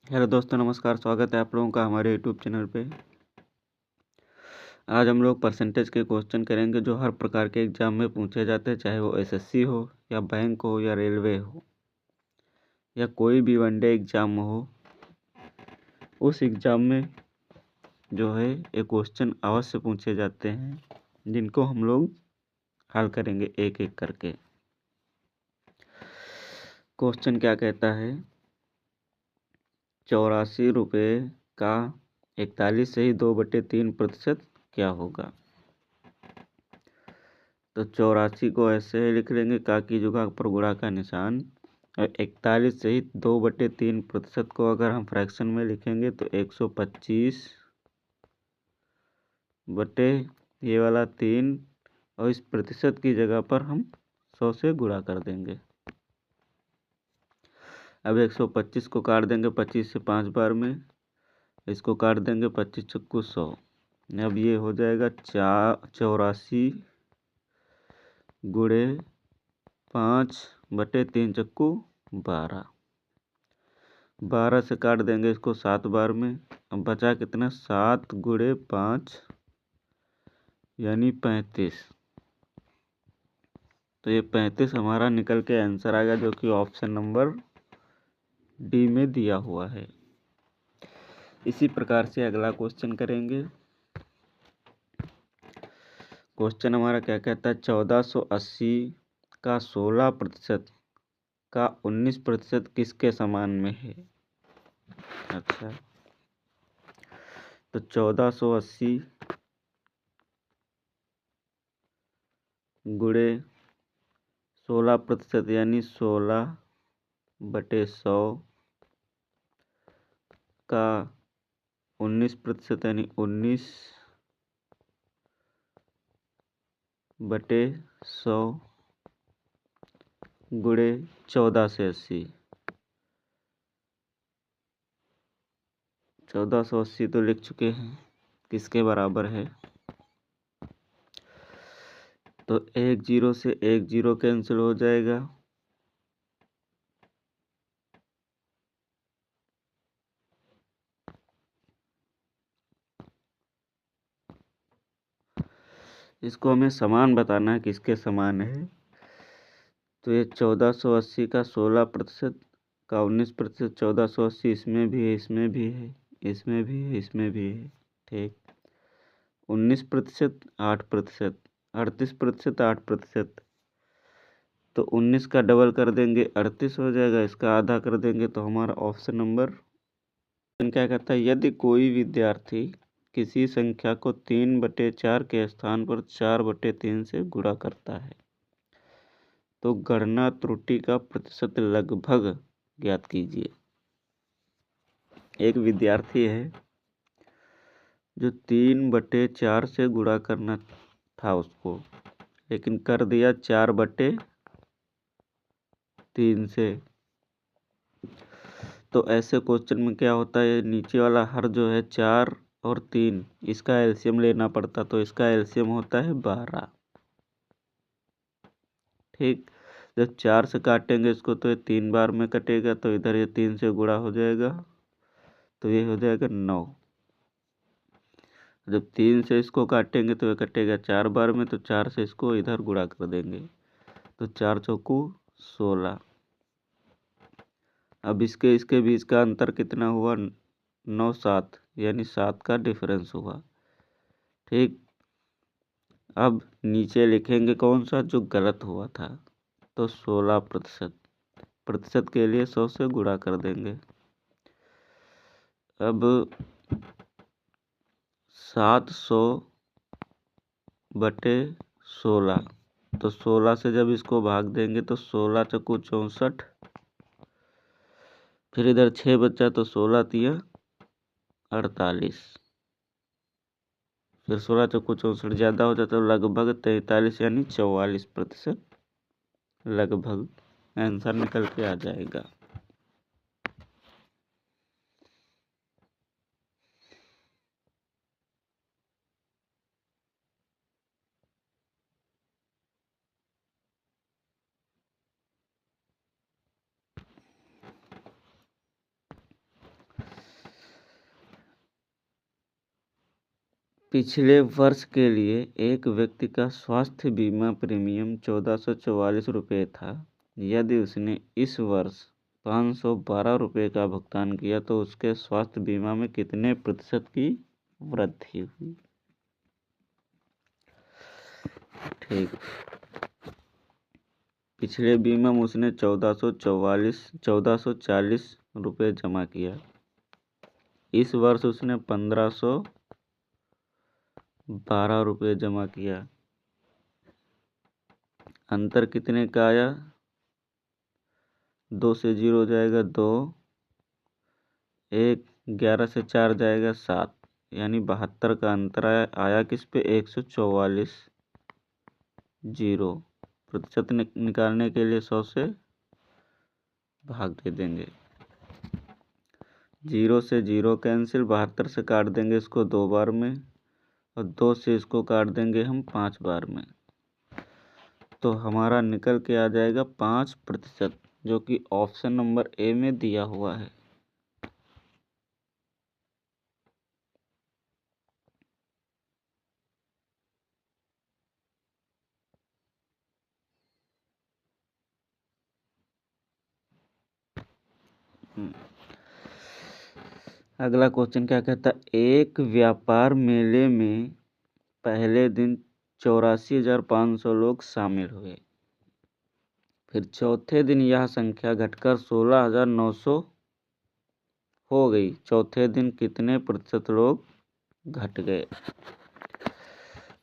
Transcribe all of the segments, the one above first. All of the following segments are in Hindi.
हेलो दोस्तों, नमस्कार। स्वागत है आप लोगों का हमारे यूट्यूब चैनल पे। आज हम लोग परसेंटेज के क्वेश्चन करेंगे जो हर प्रकार के एग्जाम में पूछे जाते हैं, चाहे वो एसएससी हो या बैंक हो या रेलवे हो या कोई भी वनडे एग्जाम हो। उस एग्जाम में जो है ये क्वेश्चन अवश्य पूछे जाते हैं, जिनको हम लोग हल करेंगे एक एक करके। क्वेश्चन क्या कहता है, 84 रुपये का 41 से ही 2/3% क्या होगा। तो 84 को ऐसे लिख लेंगे, का की जगह पर गुणा का निशान, और 41 से ही 2/3% को अगर हम फ्रैक्शन में लिखेंगे तो 125 बटे ये वाला 3, और इस प्रतिशत की जगह पर हम 100 से गुणा कर देंगे। अब 125 को काट देंगे 25 से 5 बार में, इसको काट देंगे 25 चक्कू 100। अब ये हो जाएगा 84 गुणे 5/3 चक्कू 12। 12 से काट देंगे इसको 7 बार में। अब बचा कितना, 7 गुणे 5 यानी 35। तो ये 35 हमारा निकल के आंसर आ गया, जो कि ऑप्शन नंबर डी में दिया हुआ है। इसी प्रकार से अगला क्वेश्चन करेंगे। क्वेश्चन हमारा क्या कहता है, 1480 का 16% का 19% किसके समान में है। अच्छा, तो 1480 गुणे 16% यानी 16/100 का 19% यानी 19/100 गुणे 14 से 80। 1480 तो लिख चुके हैं, किसके बराबर है। तो 1 0 से 1 0 कैंसिल हो जाएगा। इसको हमें समान बताना है, किसके समान है। तो ये 1480 का 16% का 19%, 1480 इसमें भी है, इसमें भी है, इसमें भी है, इसमें भी है। ठीक, 19% 8%, 38% 8%। तो 19 का डबल कर देंगे 38 हो जाएगा, इसका आधा कर देंगे तो हमारा ऑप्शन नंबर क्या कहता है, यदि कोई विद्यार्थी किसी संख्या को 3/4 के स्थान पर 4/3 से गुणा करता है तो गणना त्रुटि का प्रतिशत लगभग ज्ञात कीजिए। एक विद्यार्थी है जो 3/4 से गुणा करना था उसको, लेकिन कर दिया 4/3 से। तो ऐसे क्वेश्चन में क्या होता है, नीचे वाला हर जो है 4 और 3, इसका एलसीएम लेना पड़ता, तो इसका एलसीएम होता है 12। ठीक, जब 4 से काटेंगे इसको तो ये 3 बार में कटेगा, तो इधर ये 3 से गुणा हो जाएगा, तो ये हो जाएगा 9। जब 3 से इसको काटेंगे तो ये कटेगा 4 बार में, तो 4 से इसको इधर गुणा कर देंगे, तो 4 चौकू 16। अब इसके इसके बीच का अंतर कितना हुआ, 9 7, यानी 7 का डिफरेंस हुआ। ठीक, अब नीचे लिखेंगे कौन सा जो गलत हुआ था, तो 16%। प्रतिशत के लिए 100 से गुणा कर देंगे। अब 700/16, तो 16 से जब इसको भाग देंगे तो 16 चक्कू 64, फिर इधर 6 बचा तो 16 तिया 48, फिर 16 चक्कू 64 ज़्यादा हो जाता तो लगभग 43 यानी 44% लगभग आंसर निकल के आ जाएगा। पिछले वर्ष के लिए एक व्यक्ति का स्वास्थ्य बीमा प्रीमियम 1444 रुपये था। यदि उसने इस वर्ष 512 रुपये का भुगतान किया तो उसके स्वास्थ्य बीमा में कितने प्रतिशत की वृद्धि हुई। ठीक, पिछले बीमा में उसने 1440 रुपये जमा किया। इस वर्ष उसने 1512 रुपये जमा किया। अंतर कितने का आया? 2 से 0 जाएगा 2, 1 11 से 4 जाएगा 7, यानी 72 का अंतर आया किस पे? 144। 0 प्रतिशत निकालने के लिए 100 से भाग दे देंगे। 0 से 0 कैंसिल, 72 से काट देंगे इसको 2 बार में, और 2 से इसको काट देंगे हम 5 बार में। तो हमारा निकल के आ जाएगा 5%, जो कि ऑप्शन नंबर ए में दिया हुआ है। अगला क्वेश्चन क्या कहता है? एक व्यापार मेले में पहले दिन 84,500 लोग शामिल हुए। फिर चौथे दिन यह संख्या घटकर 16,900 हो गई। चौथे दिन कितने प्रतिशत लोग घट गए?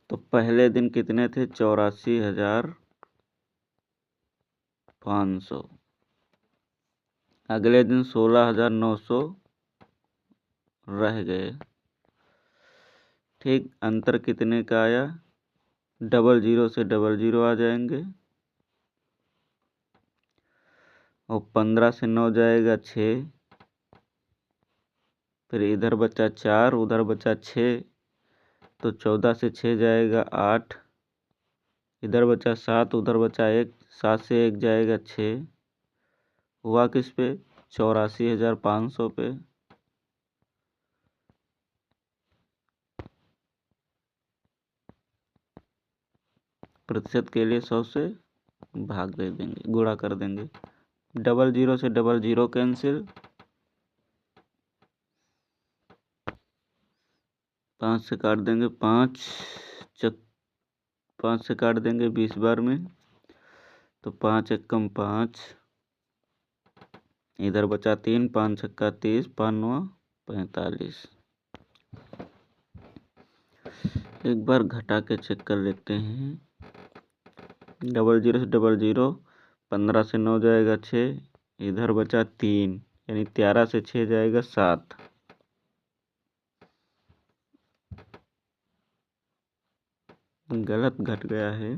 तो पहले दिन कितने थे? 84,500। अगले दिन 16,900 रह गए। ठीक, अंतर कितने का आया? 00 से 00 आ जाएंगे, और 15 से 9 जाएगा 6, फिर इधर बचा 4, उधर बचा 6, तो 14 से 6 जाएगा 8, इधर बचा 7, उधर बचा 1, 7 से 1 जाएगा 6, हुआ किस पे? 84,500 पे। प्रतिशत के लिए 100 से भाग दे देंगे, गुणा कर देंगे। 00 से 00 कैंसिल, 5 से काट देंगे 5 से काट देंगे 20 बार में, तो 5 एकम 5, इधर बचा 3, 5 छक्का 30, 5 9 45। एक बार घटा के चेक कर लेते हैं। 00 से 00, 15 से 9 जाएगा 6, इधर बचा 3, यानी 13 से 6 जाएगा 7। गलत घट गया है।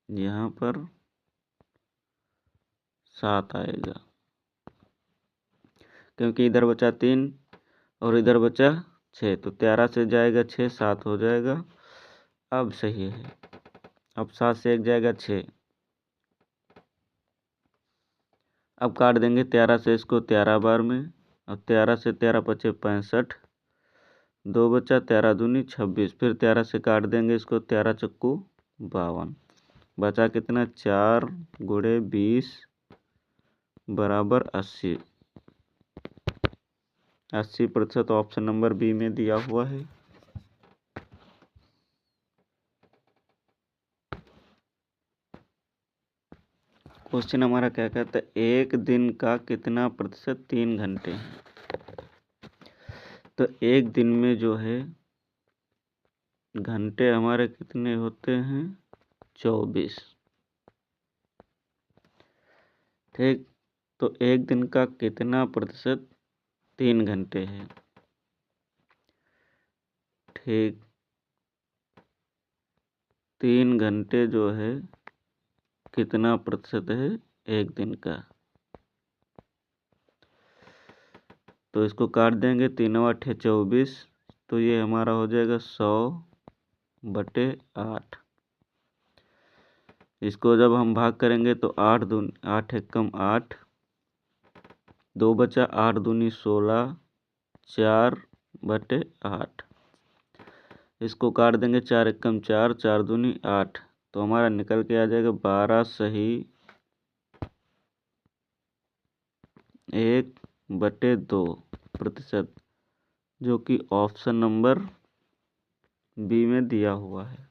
यहाँ पर 7 आएगा, क्योंकि इधर बचा 3 और इधर बचा 6, तो 13 से जाएगा 6, 7 हो जाएगा। अब सही है। अब 7 से 1 जाएगा 6, अब काट देंगे 13 से इसको 13 बार में, और 13 से 13 बचे 65, 2 बचा, 13 दूनी 26, फिर 13 से काट देंगे इसको, 13 चक्कू 52, बचा कितना? 4 गुणे 20 बराबर 80। 80% ऑप्शन नंबर बी में दिया हुआ है। क्वेश्चन हमारा क्या कहता है? एक दिन का कितना प्रतिशत 3 घंटे हैं? तो एक दिन में जो है घंटे हमारे कितने होते हैं? 24। ठीक, तो एक दिन का कितना प्रतिशत 3 घंटे है? ठीक, 3 घंटे जो है कितना प्रतिशत है एक दिन का? तो इसको काट देंगे, 3 8 24, तो ये हमारा हो जाएगा 100/8। इसको जब हम भाग करेंगे तो 8 एकम 8, 2 बचा, 8 दूनी 16, 4/8। इसको काट देंगे, 4 एकम 4, 4 दूनी 8, तो हमारा निकल के आ जाएगा 12 सही 1/2%, जो कि ऑप्शन नंबर बी में दिया हुआ है।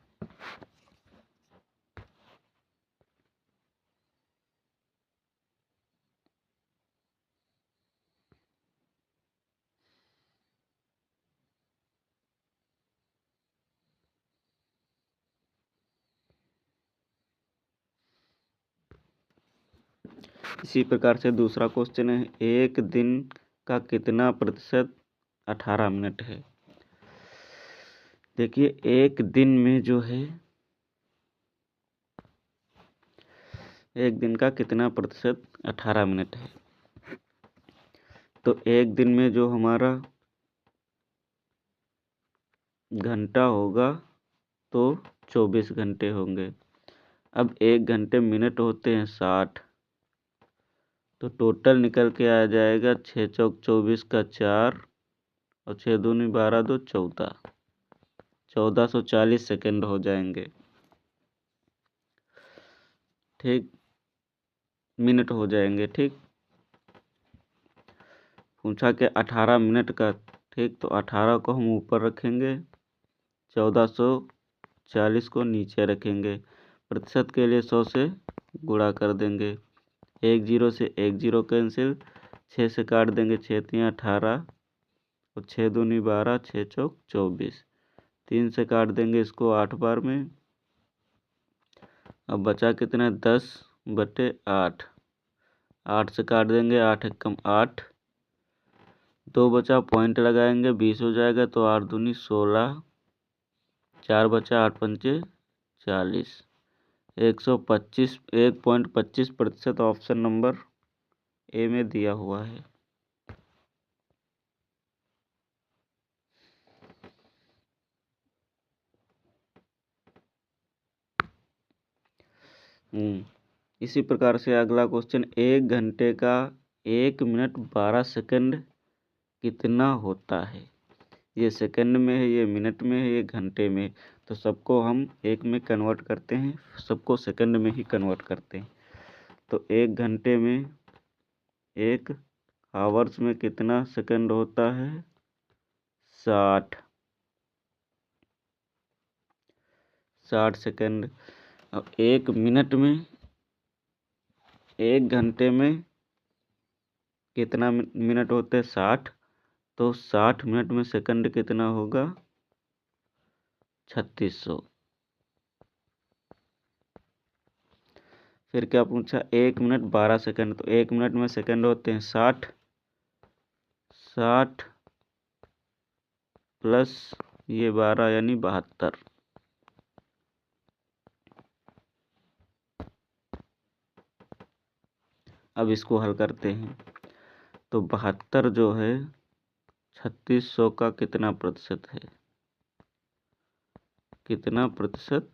इसी प्रकार से दूसरा क्वेश्चन है, एक दिन का कितना प्रतिशत 18 मिनट है। देखिए, एक दिन में जो है, एक दिन का कितना प्रतिशत 18 मिनट है। तो एक दिन में जो हमारा घंटा होगा तो 24 घंटे होंगे। अब एक घंटे मिनट होते हैं 60, तो टोटल निकल के आ जाएगा 6 चौक 24 का 4 और 6 दूनी 12, 2 14, 1440 सेकेंड हो जाएंगे। ठीक, मिनट हो जाएंगे। ठीक, पूछा कि 18 मिनट का। ठीक, तो 18 को हम ऊपर रखेंगे, 1440 को नीचे रखेंगे। प्रतिशत के लिए 100 से गुणा कर देंगे। एक जीरो से एक जीरो कैंसिल, 6 से काट देंगे, 6 तियाँ 18 और 6 दूनी 12, 6 चौक 24, 3 से काट देंगे इसको 8 बार में। अब बचा कितना, 10/8, 8 से काट देंगे, 8 एकम 8, 2 बचा, पॉइंट लगाएंगे, 20 हो जाएगा, तो 8 दूनी 16, 4 बचा, 8 पंचे 40, 1.25% ऑप्शन नंबर ए में दिया हुआ है। इसी प्रकार से अगला क्वेश्चन, 1 घंटे का 1 मिनट 12 सेकंड कितना होता है। ये सेकंड में है, ये मिनट में है, ये घंटे में। तो सबको हम एक में कन्वर्ट करते हैं, सबको सेकंड में ही कन्वर्ट करते हैं। तो 1 घंटे में, 1 आवर्स में कितना सेकंड होता है, 60 सेकंड। अब 1 मिनट में, 1 घंटे में कितना मिनट होते हैं, 60, तो 60 मिनट में सेकंड कितना होगा, 3600। फिर क्या पूछा, 1 मिनट 12 सेकंड, तो 1 मिनट में सेकंड होते हैं 60, 60 प्लस ये 12 यानी 72। अब इसको हल करते हैं, तो 72 जो है 3600 का कितना प्रतिशत है, कितना प्रतिशत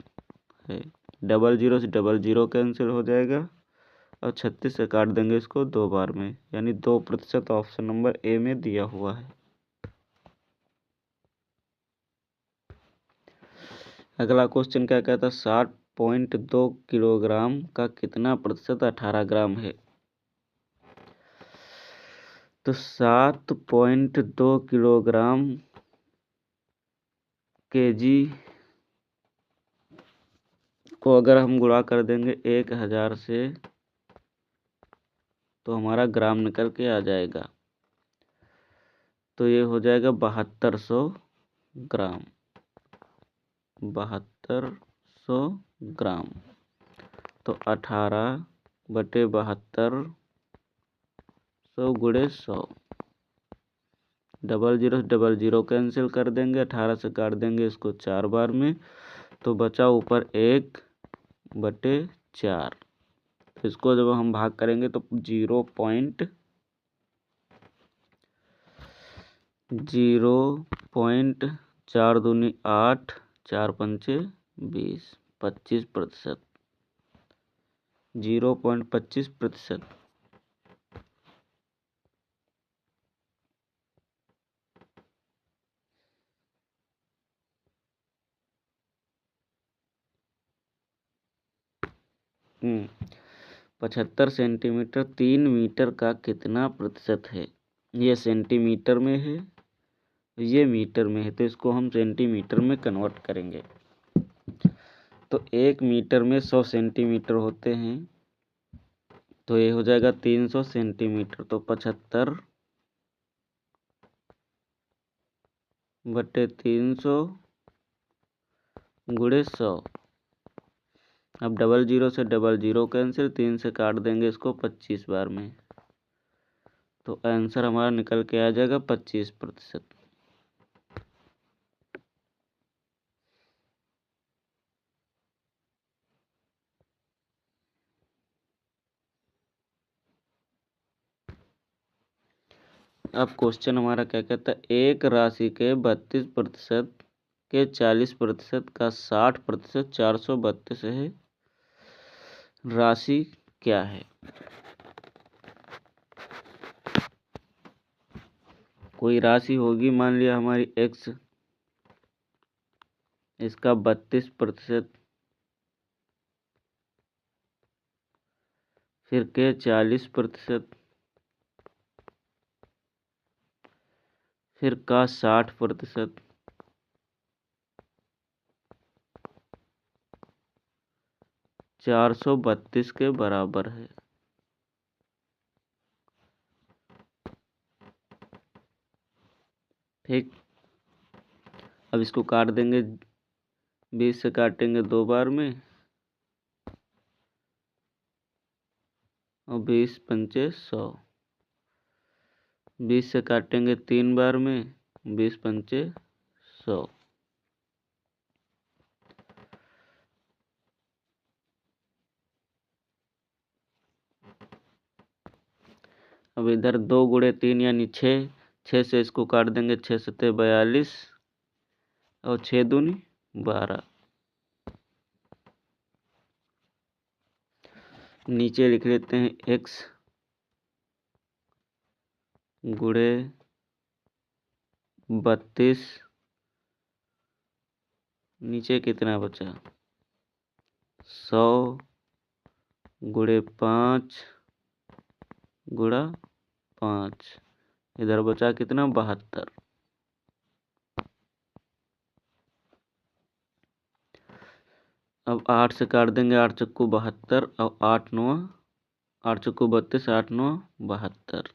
है। 00 से 00 कैंसिल हो जाएगा और 36 से काट देंगे इसको 2 बार में, यानी 2%। ऑप्शन नंबर ए में दिया हुआ है। अगला क्वेश्चन क्या कहता है, 60.2 किलोग्राम का कितना प्रतिशत 18 ग्राम है। तो 7.2 किलोग्राम केजी को अगर हम गुणा कर देंगे 1000 से, तो हमारा ग्राम निकल के आ जाएगा। तो ये हो जाएगा 7200 ग्राम, 7200 ग्राम। तो 18/72, 100 गुणे 100, 00 से 00 कैंसिल कर देंगे, 18 से काट देंगे इसको 4 बार में, तो बचा ऊपर 1/4। इसको जब हम भाग करेंगे तो 0.4 दूनी 8, 4 पंचे 20, 25%। 0.25%। हम्म 75 सेंटीमीटर 3 मीटर का कितना प्रतिशत है? ये सेंटीमीटर में है, ये मीटर में है, तो इसको हम सेंटीमीटर में कन्वर्ट करेंगे। तो 1 मीटर में 100 सेंटीमीटर होते हैं, तो ये हो जाएगा 300 सेंटीमीटर। तो 75 बटे 300 गुणे 100। अब 00 से 00 कैंसिल, 3 से काट देंगे इसको 25 बार में, तो आंसर हमारा निकल के आ जाएगा 25%। अब क्वेश्चन हमारा क्या कहता है, एक राशि के 32% के 40% का 60% 432 है, राशि क्या है? कोई राशि होगी, मान लिया हमारी x, इसका 32%, फिर के 40%, फिर का 60%, 432 के बराबर है। ठीक, अब इसको काट देंगे, 20 से काटेंगे 2 बार में, और 20 पंचे 100। 20 से काटेंगे 3 बार में, 20 पंचे 100। अब इधर 2 गुणे 3 यानी 6, 6 से इसको काट देंगे, 6 सत्ते 42, और 6 दूनी 12। नीचे लिख लेते हैं x गुणे 32, नीचे कितना बचा, 100 गुणे 5 गुणा 5, इधर बचा कितना, 72। अब 8 से काट देंगे, 8 चक्कू 72, और 8 9, 8 चक्कू 32, 8 9 72।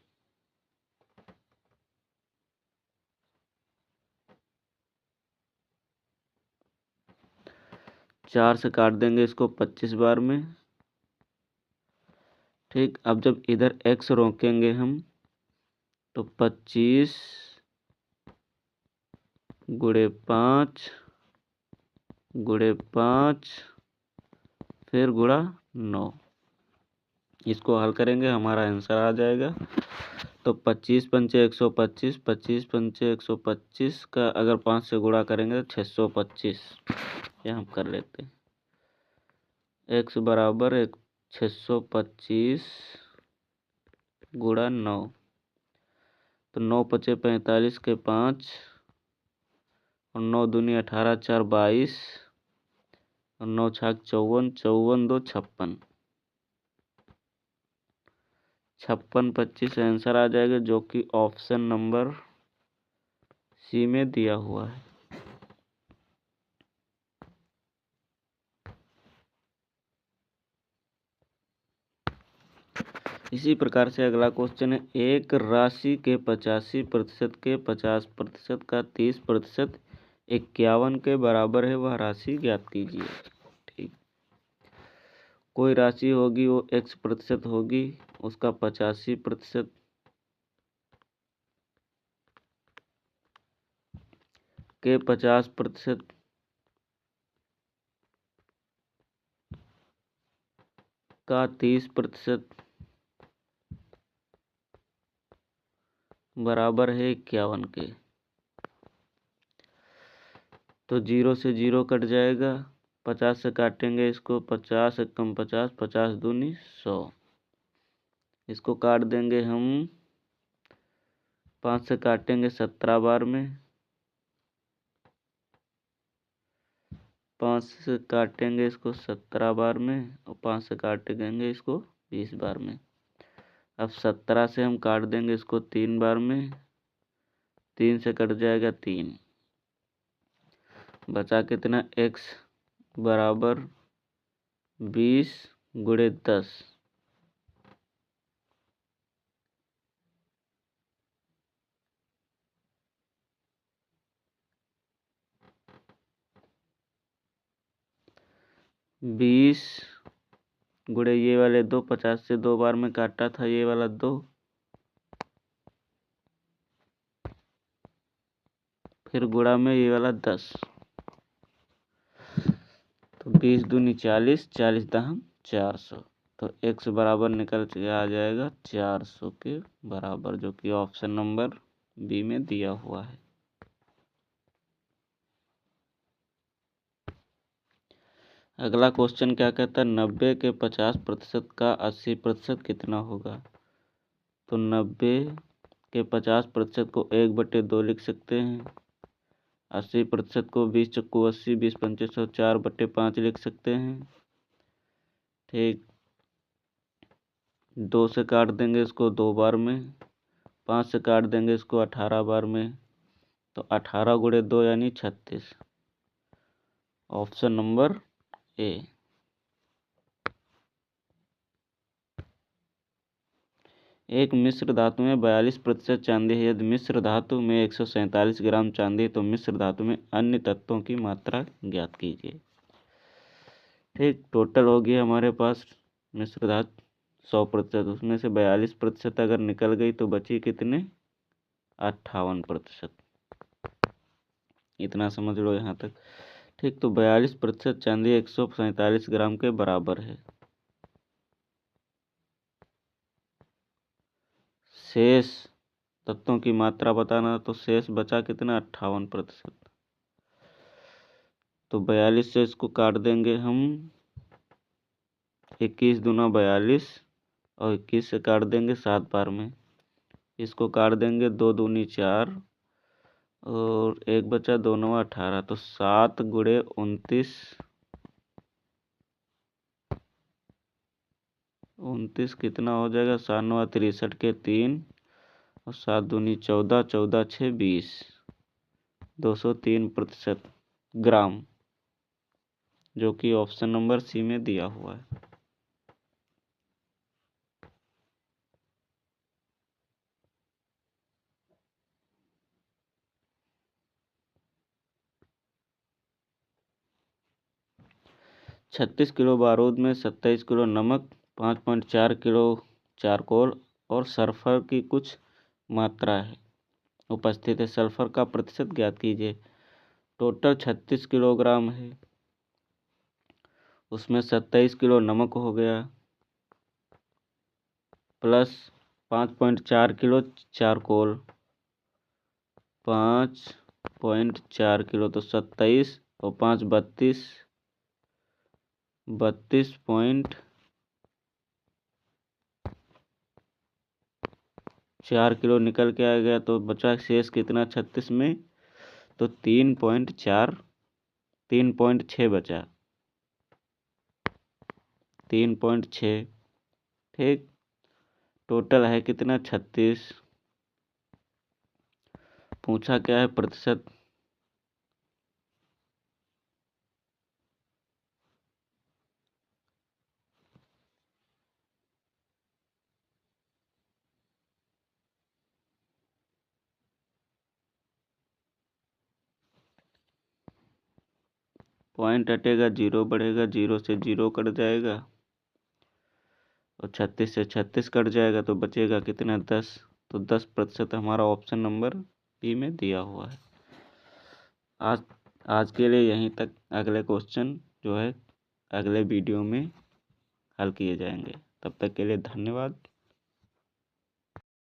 4 से काट देंगे इसको 25 बार में। ठीक, अब जब इधर x रोकेंगे हम, तो 25 गुणे 5 गुणे 5, फिर गुणा 9। इसको हल करेंगे, हमारा आंसर आ जाएगा। तो 25 पंचे 125, 25 पंचे 125 का अगर 5 से गुणा करेंगे तो 625। ये हम कर लेते हैं, x बराबर 625 गुणा 9। तो 9 पचे 45 के 5, और 9 दूनी 18, 4 22, और 9 छाक 54, 54 2 56, 56 25 आंसर आ जाएगा, जो कि ऑप्शन नंबर सी में दिया हुआ है। इसी प्रकार से अगला क्वेश्चन है, एक राशि के 85% के 50% का 30% 51 के बराबर है, वह राशि ज्ञात कीजिए। ठीक, कोई राशि होगी, वो x% होगी, उसका 85% के 50% का 30% बराबर है 51 के। तो 0 से 0 कट जाएगा, 50 से काटेंगे इसको, 50 एकम 50, 50 दूनी 100। इसको काट देंगे हम, 5 से काटेंगे 17 बार में, 5 से काटेंगे इसको 17 बार में, और 5 से काटेंगे इसको 20 बार में। अब 17 से हम काट देंगे इसको 3 बार में, 3 से कट जाएगा 3, बचा कितना, x बराबर 20 गुणे 10। बीस गुणे ये वाले 2, 50 से 2 बार में काटा था ये वाला 2, फिर गुणा में ये वाला 10, तो 20 दूनी 40, 40 दहम 400। तो x बराबर निकल के आ जाएगा 400 के बराबर, जो कि ऑप्शन नंबर बी में दिया हुआ है। अगला क्वेश्चन क्या कहता है, 90 के 50% का 80% कितना होगा। तो 90 के 50% को 1/2 लिख सकते हैं, 80% को 20 चक्कू 80, 20 पंचे 100, 4/5 लिख सकते हैं। ठीक, 2 से काट देंगे इसको 2 बार में, 5 से काट देंगे इसको 18 बार में, तो 18 गुणे 2 यानी 36, ऑप्शन नंबर ए। एक मिश्र धातु में 42% चांदी है। यदि मिश्र धातु में 147 ग्राम चांदी है तो मिश्र धातु में अन्य तत्वों की मात्रा ज्ञात कीजिए। ठीक, टोटल होगी हमारे पास मिश्र धातु 100%, उसमें से 42% अगर निकल गई तो बची कितने, 58%। इतना समझ लो यहाँ तक। ठीक, तो 42% चांदी 147 ग्राम के बराबर है। शेष तत्वों की मात्रा बताना, तो शेष बचा कितना, 58%। तो 42 से इसको काट देंगे हम, 21 दूना 42, और 21 से काट देंगे 7 बार में, इसको काट देंगे 2 दूनी 4, और 1 बचा 2 9 18, तो 7 गुणे 29, 29 कितना हो जाएगा, 7 9 63 के 3, और 7 दूनी 14, 14 6 20, 203% ग्राम, जो कि ऑप्शन नंबर सी में दिया हुआ है। छत्तीस किलो बारूद में 27 किलो नमक, 5.4 किलो चारकोल और सल्फर की कुछ मात्रा है उपस्थित है। सल्फर का प्रतिशत ज्ञात कीजिए। टोटल 36 किलोग्राम है, उसमें 27 किलो नमक हो गया, प्लस 5.4 किलो चारकोल, 5.4 किलो, तो 27 और 5 32, 32.4 किलो निकल के आ गया। तो बचा शेष कितना 36 में, तो 3.6 बचा, 3.6। ठीक, टोटल है कितना 36। पूछा क्या है, प्रतिशत। पॉइंट हटेगा, 0 बढ़ेगा, 0 से 0 कट जाएगा, और 36 से 36 कट जाएगा, तो बचेगा कितना 10। तो 10% हमारा ऑप्शन नंबर बी में दिया हुआ है। आज के लिए यहीं तक। अगले क्वेश्चन जो है अगले वीडियो में हल किए जाएंगे। तब तक के लिए धन्यवाद।